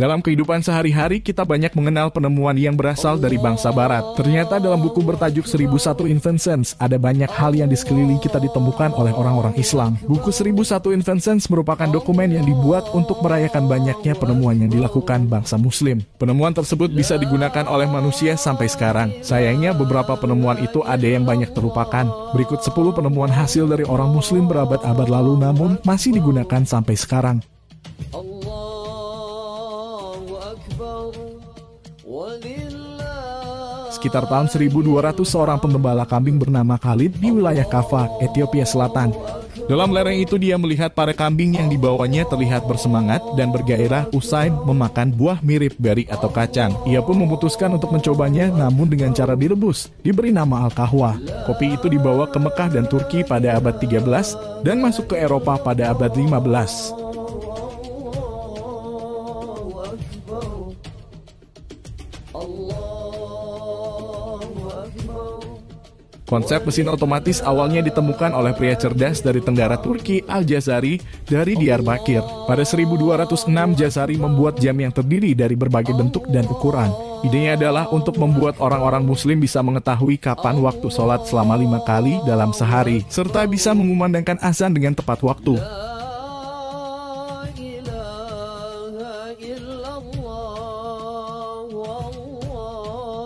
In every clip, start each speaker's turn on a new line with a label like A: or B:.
A: Dalam kehidupan sehari-hari, kita banyak mengenal penemuan yang berasal dari bangsa barat. Ternyata dalam buku bertajuk 1001 Inventions, ada banyak hal yang di sekeliling kita ditemukan oleh orang-orang Islam. Buku 1001 Inventions merupakan dokumen yang dibuat untuk merayakan banyaknya penemuan yang dilakukan bangsa Muslim. Penemuan tersebut bisa digunakan oleh manusia sampai sekarang. Sayangnya beberapa penemuan itu ada yang banyak terlupakan. Berikut 10 penemuan hasil dari orang Muslim berabad-abad lalu namun masih digunakan sampai sekarang. Sekitar tahun 1200, seorang pengembala kambing bernama Khalid di wilayah Kaffa, Ethiopia Selatan. Dalam lereng itu dia melihat para kambing yang dibawanya terlihat bersemangat dan bergairah usai memakan buah mirip beri atau kacang. Ia pun memutuskan untuk mencobanya namun dengan cara direbus, diberi nama Al-Kahwa. Kopi itu dibawa ke Mekah dan Turki pada abad 13 dan masuk ke Eropa pada abad 15. Konsep mesin otomatis awalnya ditemukan oleh pria cerdas dari Tenggara Turki, Al-Jazari, dari Diyarbakir. Pada 1206, Jazari membuat jam yang terdiri dari berbagai bentuk dan ukuran. Idenya adalah untuk membuat orang-orang Muslim bisa mengetahui kapan waktu sholat selama 5 kali dalam sehari, serta bisa mengumandangkan azan dengan tepat waktu.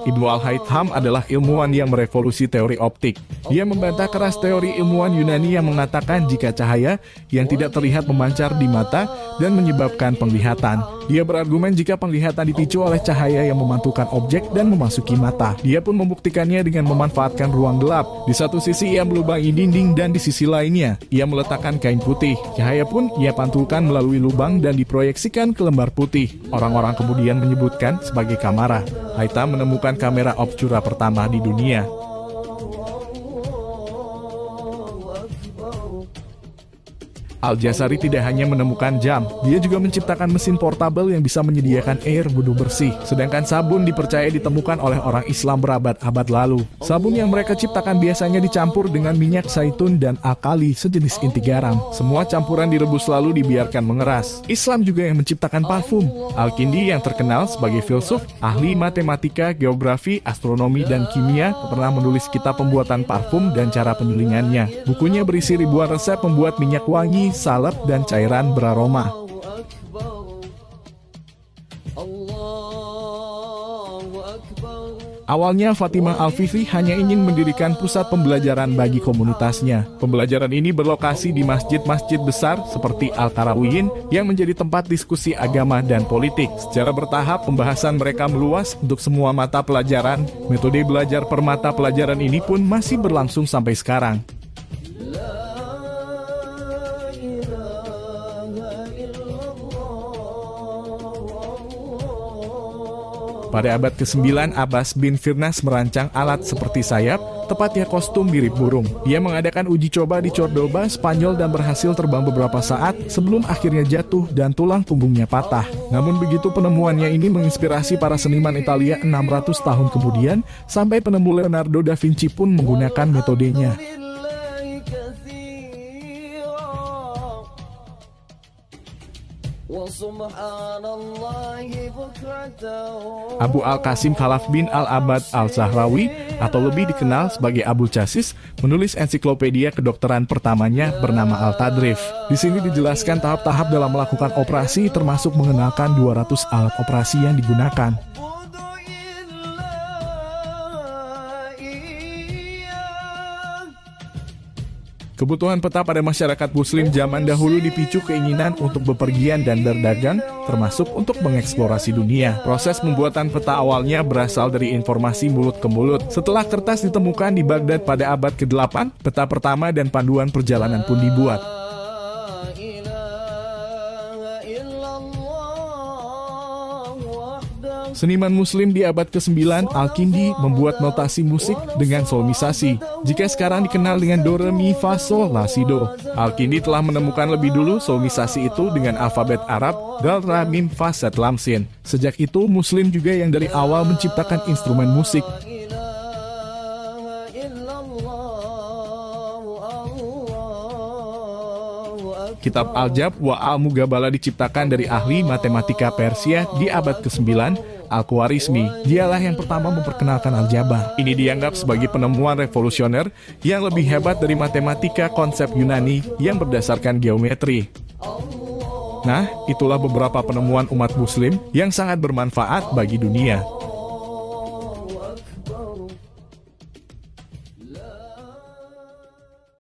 A: Ibnu Al-Haytham adalah ilmuwan yang merevolusi teori optik. Dia membantah keras teori ilmuwan Yunani yang mengatakan jika cahaya yang tidak terlihat memancar di mata dan menyebabkan penglihatan. Dia berargumen jika penglihatan dipicu oleh cahaya yang memantulkan objek dan memasuki mata. Dia pun membuktikannya dengan memanfaatkan ruang gelap. Di satu sisi ia melubangi dinding dan di sisi lainnya ia meletakkan kain putih. Cahaya pun ia pantulkan melalui lubang dan diproyeksikan ke lembar putih. Orang-orang kemudian menyebutkan sebagai kamera. Haytham menemukan kamera Obscura pertama di dunia. Al-Jazari tidak hanya menemukan jam, dia juga menciptakan mesin portabel yang bisa menyediakan air wudhu bersih. Sedangkan sabun dipercaya ditemukan oleh orang Islam berabad-abad lalu. Sabun yang mereka ciptakan biasanya dicampur dengan minyak zaitun dan alkali sejenis inti garam. Semua campuran direbus lalu dibiarkan mengeras. Islam juga yang menciptakan parfum. Al-Kindi yang terkenal sebagai filsuf, ahli matematika, geografi, astronomi, dan kimia pernah menulis kitab pembuatan parfum dan cara penyulingannya. Bukunya berisi ribuan resep membuat minyak wangi, salep, dan cairan beraroma. Awalnya Fatimah Al-Fifi hanya ingin mendirikan pusat pembelajaran bagi komunitasnya. Pembelajaran ini berlokasi di masjid-masjid besar seperti Al-Qarawiyyin yang menjadi tempat diskusi agama dan politik. Secara bertahap pembahasan mereka meluas untuk semua mata pelajaran. Metode belajar per mata pelajaran ini pun masih berlangsung sampai sekarang. Pada abad ke-9, Abbas bin Firnas merancang alat seperti sayap, tepatnya kostum mirip burung. Ia mengadakan uji coba di Cordoba, Spanyol dan berhasil terbang beberapa saat sebelum akhirnya jatuh dan tulang punggungnya patah. Namun begitu penemuannya ini menginspirasi para seniman Italia 600 tahun kemudian, sampai penemu Leonardo da Vinci pun menggunakan metodenya. Abu Al-Qasim Khalaf bin Al-Abad Al-Zahrawi atau lebih dikenal sebagai Abu Chasis menulis ensiklopedia kedokteran pertamanya bernama Al-Tadrif. Di sini dijelaskan tahap-tahap dalam melakukan operasi termasuk mengenalkan 200 alat operasi yang digunakan. Kebutuhan peta pada masyarakat Muslim zaman dahulu dipicu keinginan untuk bepergian dan berdagang, termasuk untuk mengeksplorasi dunia. Proses pembuatan peta awalnya berasal dari informasi mulut ke mulut. Setelah kertas ditemukan di Baghdad pada abad ke-8, peta pertama dan panduan perjalanan pun dibuat. Seniman Muslim di abad ke-9, Al-Kindi membuat notasi musik dengan solmisasi. Jika sekarang dikenal dengan do, re, mi, fa, sol, la, si, do. Al-Kindi telah menemukan lebih dulu solmisasi itu dengan alfabet Arab, dal, ra, mim, fa, set, lam, sin. Sejak itu, Muslim juga yang dari awal menciptakan instrumen musik. Kitab Al-Jabr wa Al-Mughabala diciptakan dari ahli matematika Persia di abad ke-9, Al-Khwarizmi. Dialah yang pertama memperkenalkan aljabar. Ini dianggap sebagai penemuan revolusioner yang lebih hebat dari matematika konsep Yunani yang berdasarkan geometri. Nah, itulah beberapa penemuan umat muslim yang sangat bermanfaat bagi dunia.